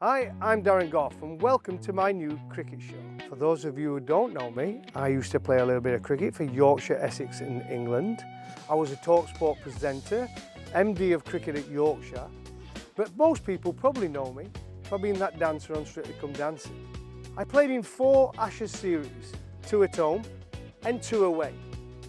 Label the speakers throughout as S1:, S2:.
S1: Hi, I'm Darren Gough and welcome to my new cricket show. For those of you who don't know me, I used to play a little bit of cricket for Yorkshire, Essex in England. I was a talkSPORT presenter, MD of cricket at Yorkshire, but most people probably know me for being that dancer on Strictly Come Dancing. I played in 4 Ashes series, 2 at home and 2 away,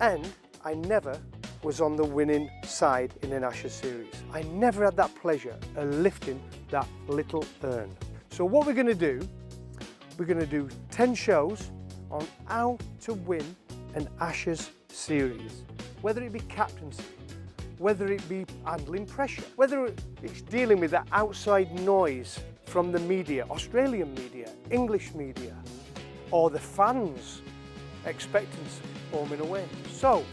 S1: and I never was on the winning side in an Ashes series. I never had that pleasure of lifting that little urn. So what we're going to do 10 shows on how to win an Ashes series. Whether it be captaincy, whether it be handling pressure, whether it's dealing with that outside noise from the media, Australian media, English media, or the fans' expectancy home and away. So,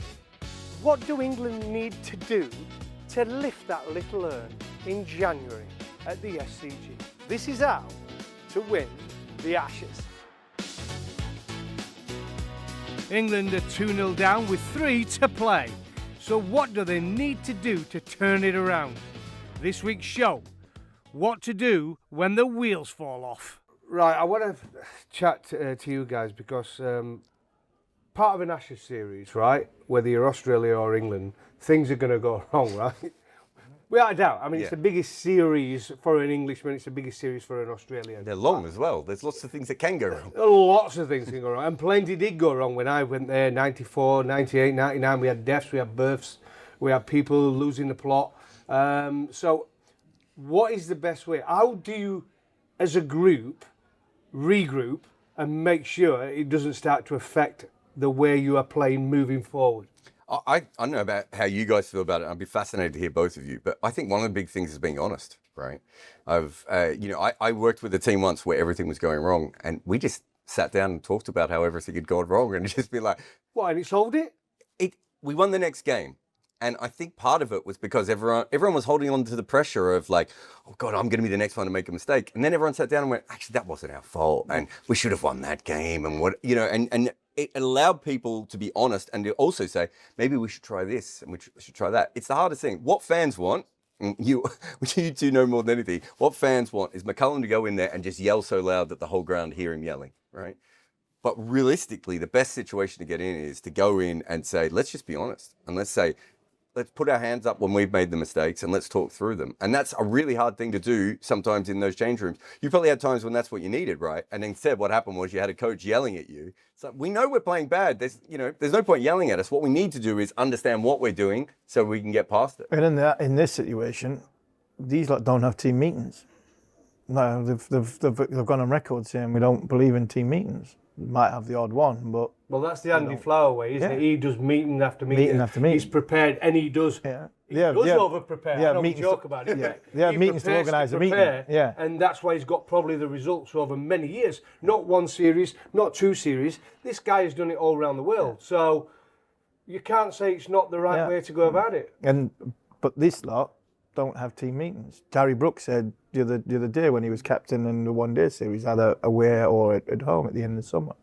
S1: what do England need to do to lift that little urn in January at the SCG? This is how to win the Ashes. England are 2-0 down with 3 to play. So what do they need to do to turn it around? This week's show, what to do when the wheels fall off. Right, I want to chat to you guys because part of an Ashes series, right, whether you're Australia or England, things are going to go wrong, right? Without a doubt. I mean, it's the biggest series for an Englishman, it's the biggest series for an Australian.
S2: They're long as well. There's lots of things that can go wrong.
S1: Lots of things can go wrong, and plenty did go wrong when I went there, 94, 98, 99. We had deaths, we had births, we had people losing the plot. So what is the best way? How do you, as a group, regroup and make sure it doesn't start to affect the way you are playing moving forward?
S2: I don't know about how you guys feel about it. I'd be fascinated to hear both of you. But I think one of the big things is being honest, right? I worked with a team once where everything was going wrong, and we just sat down and talked about how everything had gone wrong, and just be like,
S1: "What? And it solved it?"
S2: We won the next game. And I think part of it was because everyone was holding on to the pressure of like, oh God, I'm going to be the next one to make a mistake. And then everyone sat down and went, actually, that wasn't our fault. And we should have won that game. And and it allowed people to be honest and to also say, maybe we should try this and we should try that. It's the hardest thing. What fans want, you two know more than anything, what fans want is McCullum to go in there and just yell so loud that the whole ground hear him yelling, right? But realistically, the best situation to get in is to go in and say, let's just be honest. And let's put our hands up when we've made the mistakes and let's talk through them. And that's a really hard thing to do sometimes in those change rooms. You probably had times when that's what you needed, right? And instead what happened was you had a coach yelling at you. So we know we're playing bad. There's no point yelling at us. What we need to do is understand what we're doing so we can get past it.
S3: And in this situation, these lot don't have team meetings. No, they've gone on record saying we don't believe in team meetings. We might have the odd one, but...
S1: Well, that's the Andy Flower way, isn't it? He does meeting after meeting.
S3: Meeting after meeting.
S1: He's prepared, and he does over-prepare.
S3: Yeah,
S1: I know we
S3: meetings
S1: joke about it.
S3: Yeah, meetings to organise a meeting. Yeah.
S1: And that's why he's got probably the results over many years. Not 1 series, not 2 series. This guy has done it all around the world. Yeah. So you can't say it's not the right way to go about it.
S3: But this lot don't have team meetings. Gary Brooks said the other day when he was captain in the one-day series, either away or at home at the end of the summer.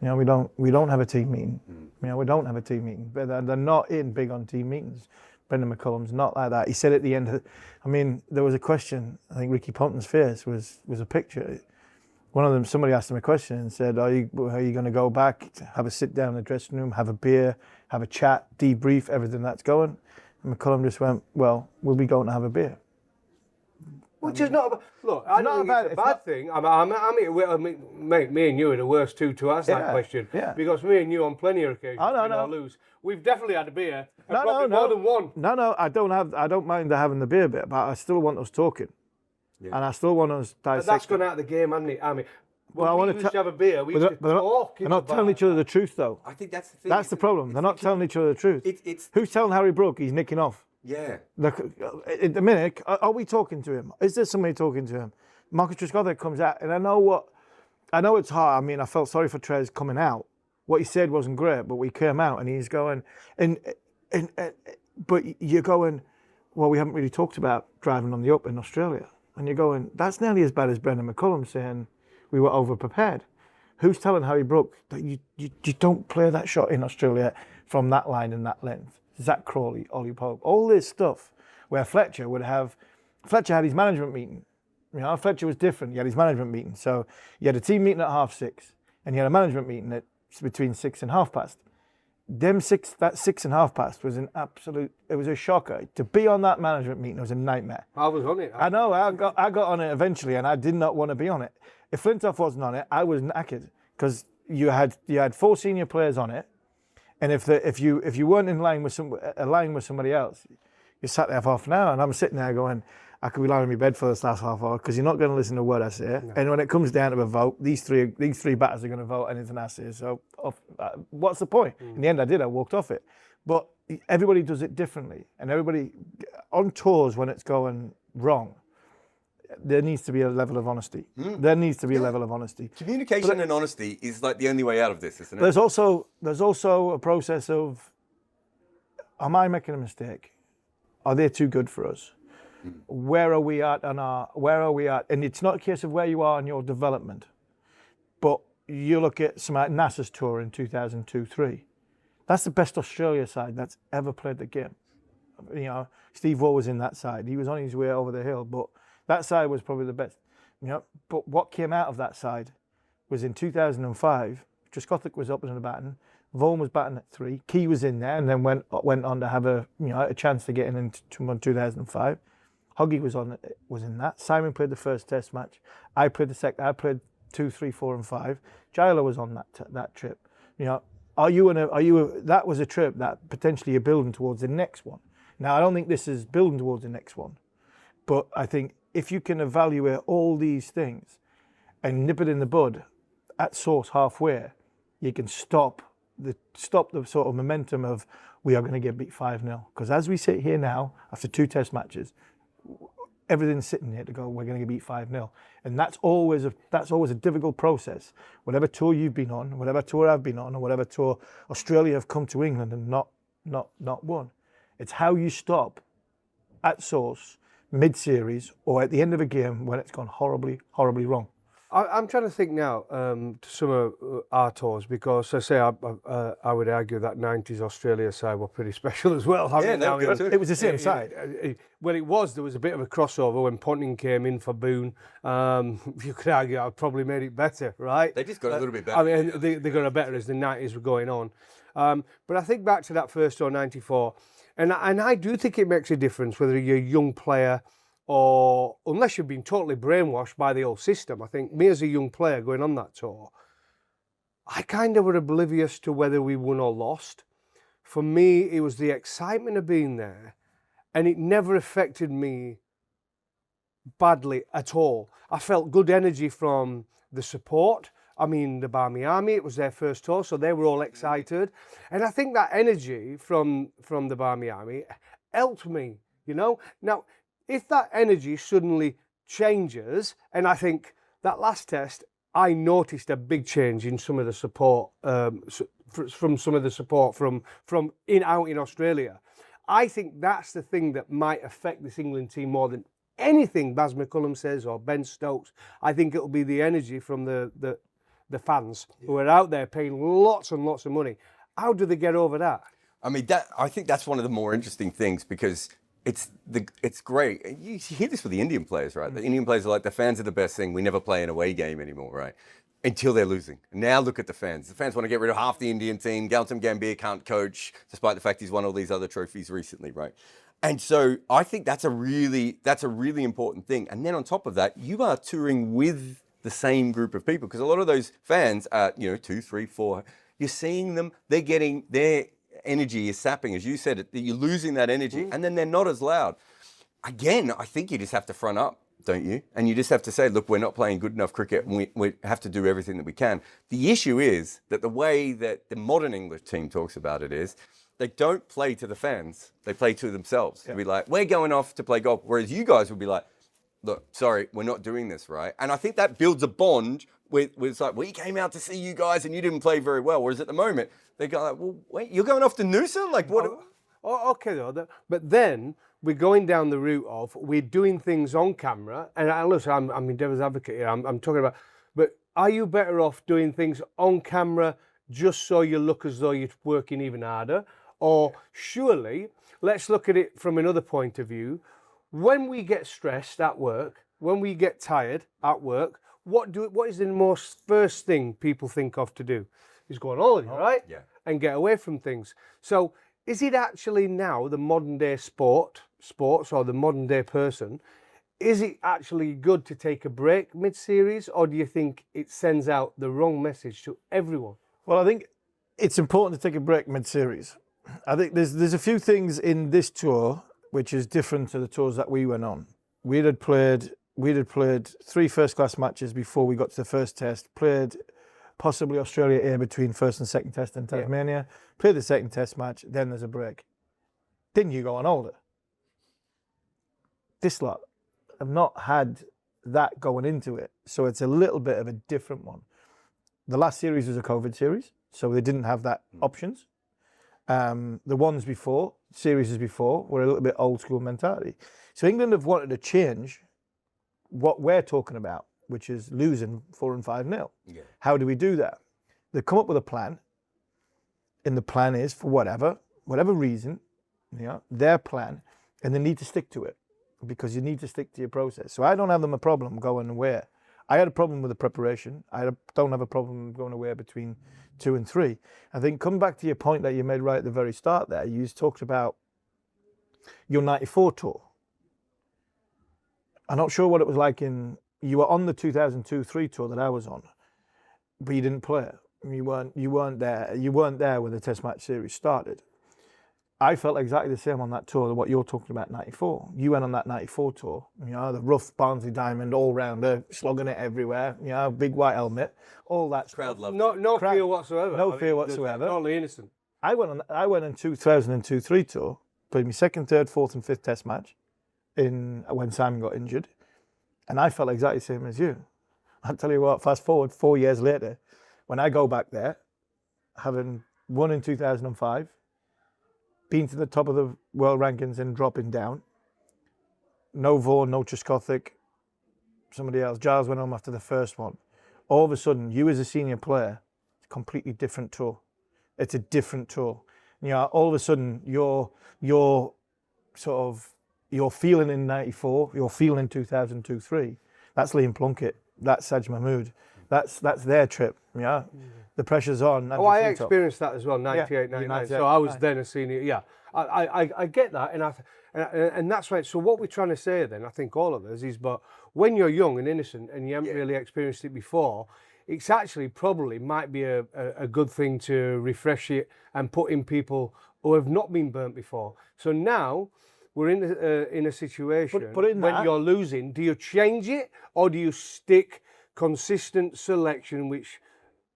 S3: You know, we don't have a team meeting. You know, we don't have a team meeting. But they're not in big on team meetings. Brendan McCullum's not like that. He said at the end, there was a question. I think Ricky Ponting's face was a picture. One of them, somebody asked him a question and said, are you going to go back, have a sit down in the dressing room, have a beer, have a chat, debrief everything that's going? And McCullum just went, well, we'll be going to have a beer.
S1: Which is not, look, I don't think it's a bad thing. Mate, me and you are the worst two to ask that question.
S3: Yeah.
S1: Because me and you on plenty of occasions, lose. We've definitely had a beer, more than one.
S3: No, I don't mind having the beer bit, but I still want us talking. Yeah. And I still want us dissecting.
S1: But that's gone out of the game, hasn't it? I mean, we used to have a beer, we used to talk.
S3: They're not telling each other the truth, though.
S2: I think that's the thing.
S3: That's the problem. They're not telling each other the truth. Who's telling Harry Brook he's nicking off?
S2: Yeah.
S3: At the minute, are we talking to him? Is there somebody talking to him? Marcus Trescothick comes out, and I know it's hard. I mean, I felt sorry for Trez coming out. What he said wasn't great, but we came out and he's going, but you're going, well, we haven't really talked about driving on the up in Australia. And you're going, that's nearly as bad as Brendan McCullum saying we were over-prepared. Who's telling Harry Brook that you don't play that shot in Australia from that line and that length? Zach Crawley, Ollie Pope, all this stuff where Fletcher had his management meeting You know, Fletcher was different. He had his management meeting. So you had a team meeting at 6:30 and you had a management meeting at between 6 and 6:30. That 6 and 6:30 was an absolute, it was a shocker. To be on that management meeting was a nightmare.
S1: I was on it.
S3: I know, I got on it eventually and I did not want to be on it. If Flintoff wasn't on it, I was knackered because you had 4 senior players on it. And if you weren't in line with somebody else, you sat there for half an hour and I'm sitting there going, I could be lying in my bed for this last half hour because you're not going to listen to a word I say. No. And when it comes down to a vote, these three batters are going to vote anything I say. So what's the point? In the end, I did. I walked off it. But everybody does it differently. And everybody, on tours when it's going wrong, there needs to be a level of honesty. There needs to be a level of honesty.
S2: Communication and honesty is like the only way out of this, isn't it?
S3: There's also a process of, am I making a mistake? Are they too good for us? Where are we at and it's not a case of where you are in your development, but you look at some at NASA's tour in 2002-03. That's the best Australia side that's ever played the game. You know, Steve Waugh was in that side. He was on his way over the hill, but that side was probably the best. You know, but what came out of that side was in 2005, Trescothick was up in the batting, Vaughan was batting at 3, Key was in there and then went on to have a chance to get in 2005. Huggy was in that. Simon played the first Test match. I played the second. I played 2, 3, 4, and 5. Jarrod was on that trip. You know, that was a trip that potentially you're building towards the next one. Now I don't think this is building towards the next one, but I think if you can evaluate all these things and nip it in the bud at source halfway, you can stop the sort of momentum of we are going to get beat 5-0. Because as we sit here now after 2 Test matches, everything's sitting here to go, we're going to get beat 5-0. And that's always a difficult process. Whatever tour you've been on, whatever tour I've been on, or whatever tour Australia have come to England and not won. It's how you stop at source, mid-series, or at the end of a game when it's gone horribly, horribly wrong.
S1: I'm trying to think now to some of our tours because I say I would argue that 90s Australia side were pretty special as well.
S3: It was the same side.
S1: Well, there was a bit of a crossover when Ponting came in for Boone. You could argue I probably made it better, right?
S2: They just got a little bit better.
S1: I mean, they got a better as the 90s were going on. But I think back to that first tour, 94, and I do think it makes a difference whether you're a young player or unless you've been totally brainwashed by the old system. I think me as a young player going on that tour, I kind of were oblivious to whether we won or lost. For me, it was the excitement of being there, and it never affected me badly at all. I felt good energy from the support. I mean, the Barmy Army, it was their first tour, so they were all excited. And I think that energy from the Barmy Army helped me, you know. Now, if that energy suddenly changes, and I think that last test, I noticed a big change in some of the support from some of the support from out in Australia. I think that's the thing that might affect this England team more than anything Baz McCullum says or Ben Stokes. I think it'll be the energy from the fans who are out there paying lots and lots of money. How do they get over that?
S2: I mean, I think that's one of the more interesting things because it's great. You hear this with the Indian players, right? The Indian players are like, the fans are the best thing. We never play an away game anymore, right? Until they're losing. Now look at the fans. The fans want to get rid of half the Indian team. Gautam Gambhir can't coach, despite the fact he's won all these other trophies recently, right? And so I think that's a really important thing. And then on top of that, you are touring with the same group of people because a lot of those fans are, 2, 3, 4. You're seeing them. They're getting their energy is sapping, as you said. You're losing that energy, and then they're not as loud. Again, I think you just have to front up, don't you? And you just have to say, look, we're not playing good enough cricket, and we have to do everything that we can. The issue is that the way that the modern English team talks about it is they don't play to the fans. They play to themselves. Yeah. They'll be like, we're going off to play golf. Whereas you guys would be like, look, sorry, we're not doing this, right? And I think that builds a bond with it's like, we came out to see you guys and you didn't play very well. Whereas at the moment, they go like, well, wait, you're going off to Noosa? Like, what?
S1: Oh, okay, though. But then we're going down the route of we're doing things on camera. And listen, I'm in devil's advocate here. I'm talking about, but are you better off doing things on camera just so you look as though you're working even harder? Or surely, let's look at it from another point of view. When we get stressed at work, when we get tired at work, what is the first thing people think of to do? Is go on holiday, right?
S2: Yeah.
S1: And get away from things. So is it actually now the modern day sports or the modern day person, is it actually good to take a break mid-series, or do you think it sends out the wrong message to everyone?
S3: Well, I think it's important to take a break mid-series. I think there's a few things in this tour which is different to the tours that we went on. We'd had played 3 first-class matches before we got to the first test, played possibly Australia A between first and second test in Tasmania, played the second test match, then there's a break. Then you go on holiday. This lot have not had that going into it, so it's a little bit of a different one. The last series was a COVID series, so they didn't have that options. The ones before, series before, were a little bit old school mentality. So England have wanted to change what we're talking about, which is losing 4 and 5-0.
S2: Yeah.
S3: How do we do that? They come up with a plan, and the plan is for whatever reason, their plan, and they need to stick to it, because you need to stick to your process. So I don't have them a problem going away. I had a problem with the preparation. Don't have a problem going away between 2 and 3. I think, come back to your point that you made right at the very start there, you talked about your 94 tour. I'm not sure what it was like you were on the 2002-3 tour that I was on, but you didn't play it. You weren't there. You weren't there when the Test match series started. I felt exactly the same on that tour than what you're talking about, 94. You went on that 94 tour, the rough Barnsley Diamond, all-rounder, slogging it everywhere, big white helmet, all that
S2: Crowd
S3: stuff.
S2: loved
S1: No fear whatsoever.
S3: No fear whatsoever.
S1: Totally innocent.
S3: I went on 2002-3 tour, played my second, third, fourth and fifth Test match when Simon got injured, and I felt exactly the same as you. I'll tell you what, fast forward 4 years later, when I go back there, having won in 2005, been to the top of the world rankings and dropping down. No Vaughan, no Trescothick, somebody else. Giles went home after the first one. All of a sudden, you as a senior player, it's a completely different tour. It's a different tour. All of a sudden, you're feeling in 94, you're feeling in 2002-3. That's Liam Plunkett. That's Saj Mahmood. That's their trip. Yeah. The pressure's on.
S1: I experienced that as well, 98, 99. So I was then a senior. Yeah, I get that, and that's right. So what we're trying to say then, I think all of us, is, but when you're young and innocent and you haven't really experienced it before, it's actually probably might be a good thing to refresh it and put in people who have not been burnt before. So now we're in a situation when you're losing. Do you change it, or do you stick consistent selection, which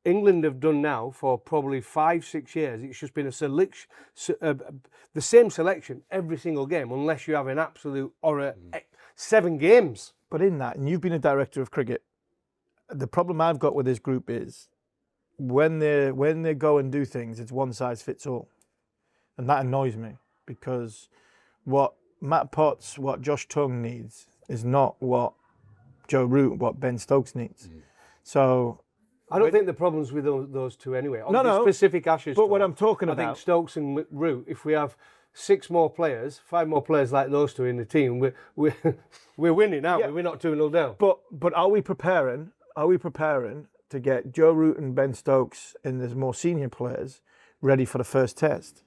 S1: England have done now for probably 5-6 years? It's just been a selection, the same selection every single game, unless you have an absolute 7 games.
S3: But in that, and you've been a director of cricket, the problem I've got with this group is when they go and do things, it's one size fits all, and that annoys me, because what Matt Potts, what Josh Tongue needs is not what Joe Root, what Ben Stokes needs.
S1: So I don't think the problem's with those two anyway. On the specific Ashes.
S3: But what I'm talking about,
S1: I think Stokes and Root, if we have 5 more players like those two in the team, we're winning, aren't we? We're not 2-0 down.
S3: But are we preparing to get Joe Root and Ben Stokes and the more senior players ready for the first test?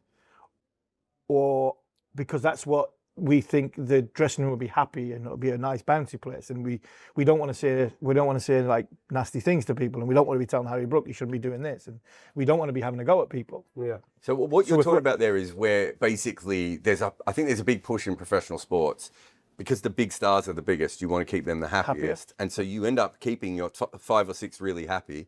S3: Or because that's what we think the dressing room will be happy and it'll be a nice bouncy place, and we don't want to say like nasty things to people, and we don't want to be telling Harry Brook you shouldn't be doing this, and we don't want to be having a go at people.
S1: Yeah.
S2: So what you're talking about there is where basically I think there's a big push in professional sports, because the big stars are the biggest. You want to keep them the happiest. And so you end up keeping your top 5 or 6 really happy.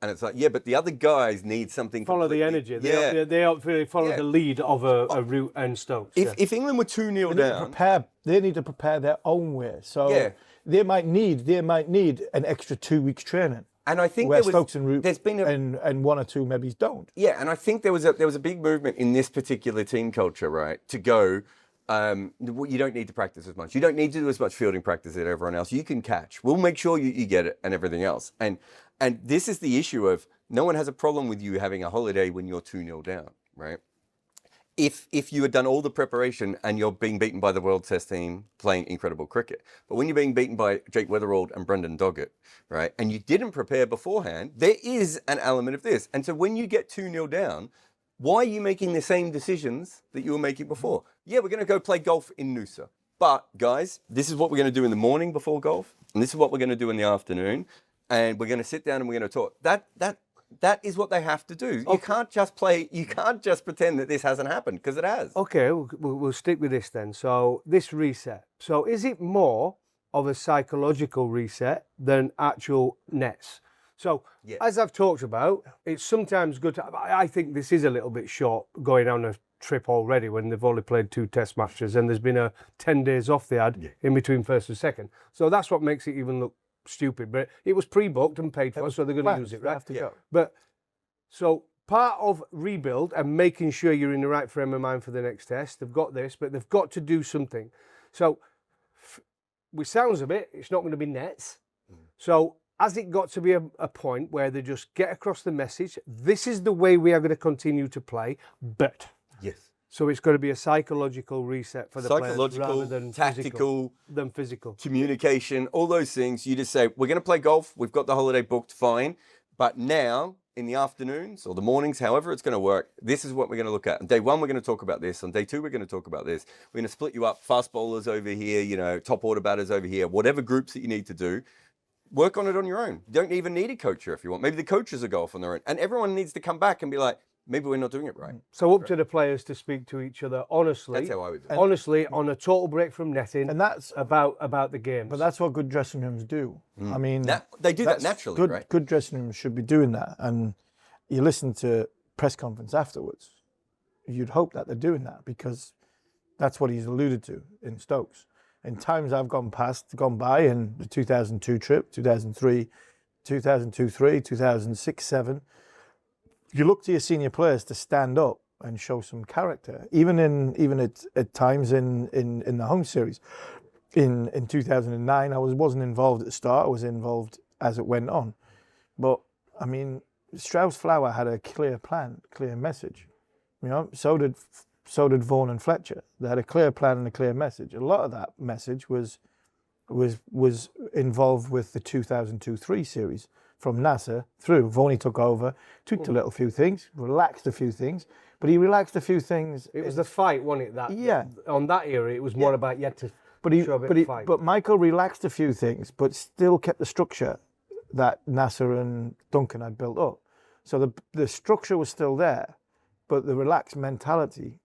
S2: And it's like, but the other guys need something.
S1: Follow the energy. They really follow the lead of a Root and Stokes.
S2: If England were 2-0 down,
S3: they need to prepare their own way. So they might need an extra 2 weeks training. And I think Stokes and Root and 1 or 2 maybe don't.
S2: Yeah, and I think there was a big movement in this particular team culture, right, to go. You don't need to practice as much. You don't need to do as much fielding practice as everyone else. You can catch. We'll make sure you get it and everything else. And this is the issue of no one has a problem with you having a holiday when you're 2-0 down, right? if you had done all the preparation and you're being beaten by the world test team playing incredible cricket, but when you're being beaten by Jake Weatherald and Brendan Doggett, right, and you didn't prepare beforehand, there is an element of this. And so when you get 2-0 down, why are you making the same decisions that you were making before? Yeah, we're going to go play golf in Noosa. But guys, this is what we're going to do in the morning before golf, and this is what we're going to do in the afternoon, and we're going to sit down and we're going to talk. That is what they have to do. You can't just play. You can't just pretend that this hasn't happened, because it has.
S1: Okay, we'll stick with this then. So this reset. So is it more of a psychological reset than actual nets? So as I've talked about, it's sometimes good to, I think this is a little bit short going on a trip already when they've only played 2 test matches and there's been a 10 days off they had in between first and second. So that's what makes it even look stupid. But it was pre-booked and paid for, so they're going to use it, right?
S3: Have to go.
S1: But so part of rebuild and making sure you're in the right frame of mind for the next test, they've got this, but they've got to do something. So with sounds of it, it's not going to be nets. So has it got to be a point where they just get across the message, this is the way we are going to continue to play, but...
S2: Yes.
S1: So it's got to be a psychological reset for the players rather than
S2: tactical,
S1: physical.
S2: Communication, all those things. You just say, we're going to play golf. We've got the holiday booked, fine. But now, in the afternoons or the mornings, however it's going to work, this is what we're going to look at. On day 1, we're going to talk about this. On day 2, we're going to talk about this. We're going to split you up, fast bowlers over here, you know, top order batters over here, whatever groups that you need to do. Work on it on your own. You don't even need a coach here if you want. Maybe the coaches are golf on their own. And everyone needs to come back and be like, maybe we're not doing it right.
S1: So up to the players to speak to each other honestly.
S2: That's how I would do it.
S1: Honestly, on a total break from netting,
S3: And that's
S1: about the games.
S3: But that's what good dressing rooms do. I mean,
S2: They do that
S3: that's
S2: naturally,
S3: good,
S2: right?
S3: Good dressing rooms should be doing that. And you listen to press conference afterwards, you'd hope that they're doing that, because that's what he's alluded to in Stokes. In times I've gone by in the 2002 trip, 2003, 2002-3, 2006-7, you look to your senior players to stand up and show some character, even at times in the home series. In 2009, I wasn't involved at the start. I was involved as it went on. But I mean, Strauss-Flower had a clear plan, clear message. You know, so did Vaughan and Fletcher. They had a clear plan and a clear message. A lot of that message was involved with the 2002-3 series. From Nasser through. Vaughan took over, tweaked a little few things, relaxed a few things, but he relaxed a few things.
S1: It was the fight, wasn't it? That on that era, it was more about you had to show a bit of fight.
S3: But Michael relaxed a few things, but still kept the structure that Nasser and Duncan had built up. So the structure was still there, but the relaxed mentality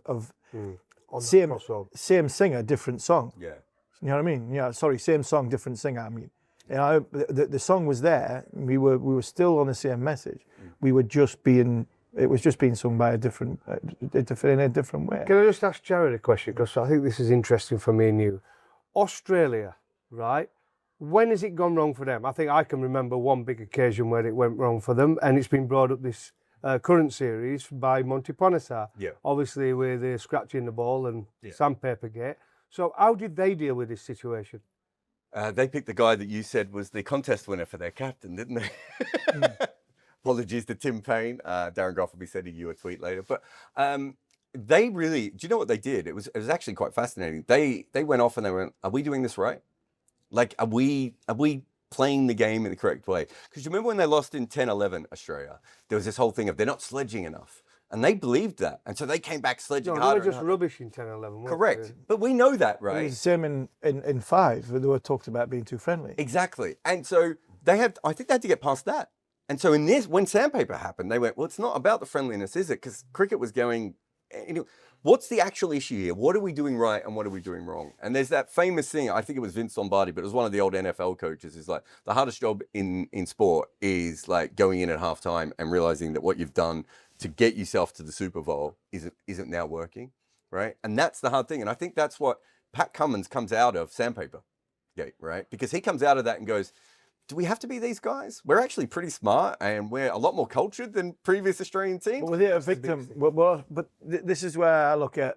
S3: of same singer, different song.
S2: Yeah.
S3: You know what I mean? Yeah, sorry, same song, different singer. I mean. You know, the song was there. We were still on the same message. We were just being. It was just being sung by in a different way.
S1: Can I just ask Jarrod a question? Because I think this is interesting for me and you. Australia, right? When has it gone wrong for them? I think I can remember one big occasion where it went wrong for them, and it's been brought up this current series by Monty Ponasar.
S2: Yeah.
S1: Obviously, with scratching the ball and sandpaper gate. So how did they deal with this situation?
S2: They picked the guy that you said was the contest winner for their captain, didn't they? Apologies to Tim Payne. Darren Gough will be sending you a tweet later. But they really, do you know what they did? It was actually quite fascinating. They went off and they went, are we doing this right? Like, are we playing the game in the correct way? Because you remember when they lost in 10-11 Australia, there was this whole thing of they're not sledging enough. And they believed that. And so they came back sledging harder.
S1: They were just rubbish in 10-11.
S2: Correct. But we know that, right?
S3: It was the same in 5. They were talked about being too friendly.
S2: Exactly. And so I think they had to get past that. And so when sandpaper happened, they went, well, it's not about the friendliness, is it? Because cricket was going, what's the actual issue here? What are we doing right and what are we doing wrong? And there's that famous thing, I think it was Vince Lombardi, but it was one of the old NFL coaches, is like, the hardest job in sport is like going in at halftime and realizing that what you've done to get yourself to the Super Bowl isn't now working, right? And that's the hard thing. And I think that's what Pat Cummins comes out of sandpaper gate, right? Because he comes out of that and goes, do we have to be these guys? We're actually pretty smart and we're a lot more cultured than previous Australian teams.
S3: But were they a victim? But this is where I look at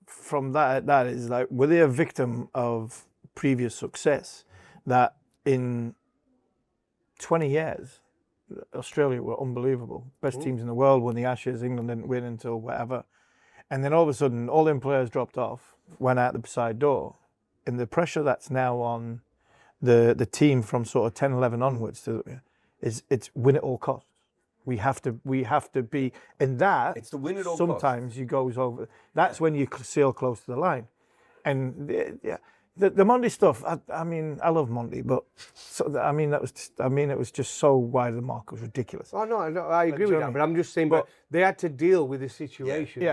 S3: from that is like, were they a victim of previous success? That in 20 years, Australia were unbelievable. Best teams in the world won the Ashes. England didn't win until whatever. And then all of a sudden, all them players dropped off, went out the side door, and the pressure that's now on the team from sort of 10, 11 onwards it's win at all costs. We have to be in that.
S2: It's the win at all
S3: sometimes you goes over. That's when you sail close to the line, and the Monty stuff. I mean, I love Monty, but it was just so wide of the mark. It was ridiculous.
S1: Oh no, I agree with that, but I'm just saying, but they had to deal with the situation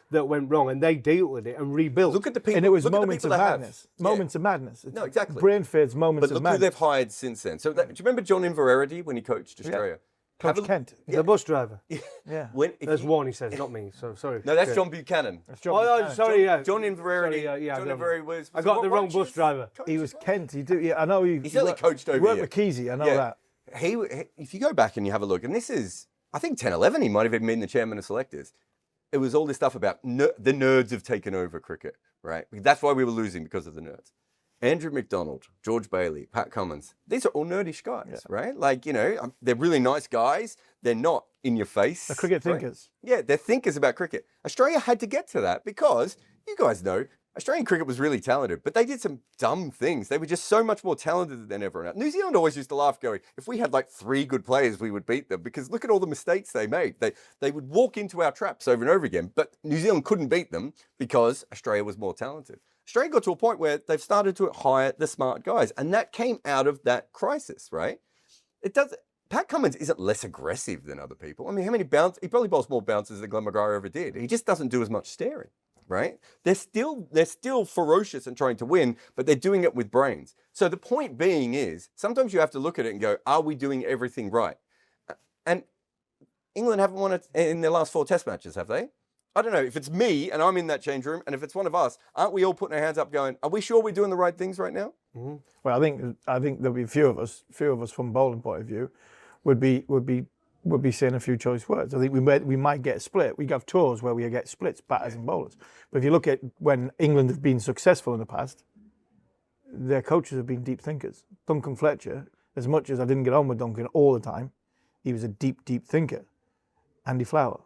S1: that went wrong, and they dealt with it and rebuilt.
S2: Look at the people.
S3: And it was
S2: look at the
S3: moments of
S2: people they have.
S3: madness. Moments of madness.
S2: No, exactly.
S3: Brain fades, moments
S2: But
S3: of
S2: look who
S3: madness.
S2: they've hired since then. So do you remember John Inverarity when he coached Australia?
S3: Coach Kent.
S1: The bus driver.
S3: Yeah.
S1: There's one, he says, not me. So sorry.
S2: No, that's John Buchanan.
S1: Sorry, yeah.
S2: John Inverarity.
S1: Sorry,
S2: John Inverarity was.
S1: I got the wrong bus driver.
S3: He was Kent. I know he.
S2: He certainly coached over
S3: He worked
S2: here.
S3: with Kesey. I know that.
S2: If you go back and you have a look, and this is, I think 10, 11, he might have even been the chairman of selectors. It was all this stuff about the nerds have taken over cricket, right? That's why we were losing, because of the nerds. Andrew McDonald, George Bailey, Pat Cummins, these are all nerdish guys, right? Like, they're really nice guys. They're not in your face.
S3: They're cricket thinkers.
S2: Yeah, they're thinkers about cricket. Australia had to get to that because, you guys know, Australian cricket was really talented, but they did some dumb things. They were just so much more talented than everyone else. New Zealand always used to laugh going, if we had like 3 good players, we would beat them, because look at all the mistakes they made. They would walk into our traps over and over again, but New Zealand couldn't beat them because Australia was more talented. Australia got to a point where they've started to hire the smart guys, and that came out of that crisis, right? Pat Cummins isn't less aggressive than other people. I mean, how many bounces? He probably bowls more bounces than Glenn McGrath ever did. He just doesn't do as much staring, right? They're still ferocious and trying to win, but they're doing it with brains. So the point being is, sometimes you have to look at it and go, are we doing everything right? And England haven't won it in their last 4 test matches, have they? I don't know. If it's me and I'm in that change room, and if it's one of us, aren't we all putting our hands up going, are we sure we're doing the right things right now?
S3: Mm-hmm. Well, I think there'll be a few of us from bowling point of view would be saying a few choice words. I think we might get a split. We have tours where we get splits, batters and bowlers. But if you look at when England have been successful in the past, their coaches have been deep thinkers. Duncan Fletcher, as much as I didn't get on with Duncan all the time, he was a deep thinker. Andy Flower,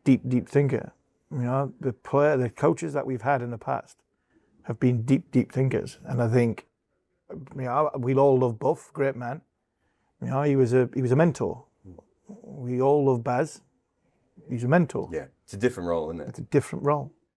S3: deep thinker. The coaches that we've had in the past have been deep thinkers. And I think, we'll all love Buff, great man. He was a mentor. We all love Baz. He's a mentor.
S2: Yeah, it's a different role, isn't it?
S3: It's a different role.